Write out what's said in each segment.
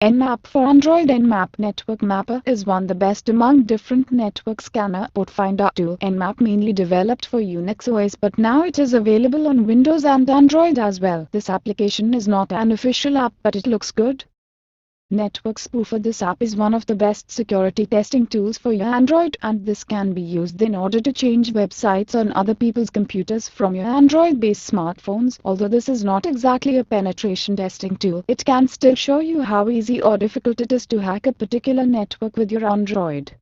Nmap for Android. Nmap Network Mapper is one of the best among different network scanner port finder tool. Nmap mainly developed for Unix OS, but now it is available on Windows and Android as well. This application is not an official app, but it looks good. Network Spoofer. This app is one of the best security testing tools for your Android, and this can be used in order to change websites on other people's computers from your Android-based smartphones. Although this is not exactly a penetration testing tool, it can still show you how easy or difficult it is to hack a particular network with your Android.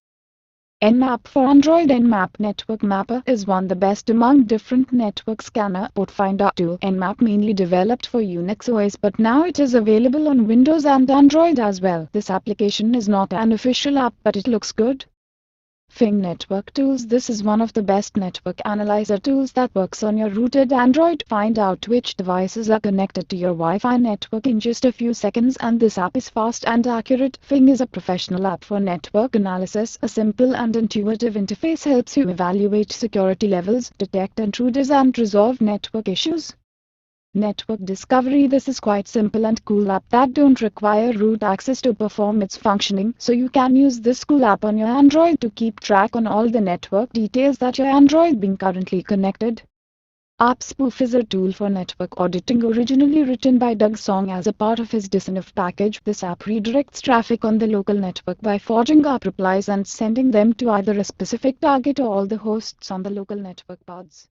Nmap for Android. Nmap Network Mapper is one of the best among different network scanner port finder tool. Nmap mainly developed for Unix OS, but now it is available on Windows and Android as well. This application is not an official app, but it looks good. Fing Network Tools. This is one of the best network analyzer tools that works on your rooted Android. Find out which devices are connected to your Wi-Fi network in just a few seconds, and this app is fast and accurate. Fing is a professional app for network analysis. A simple and intuitive interface helps you evaluate security levels, detect intruders, and resolve network issues. Network Discovery. This is quite simple and cool app that don't require root access to perform its functioning, so you can use this cool app on your Android to keep track on all the network details that your Android being currently connected. App Spoof is a tool for network auditing, originally written by Doug Song as a part of his DSNF package. This app redirects traffic on the local network by forging app replies and sending them to either a specific target or all the hosts on the local network paths.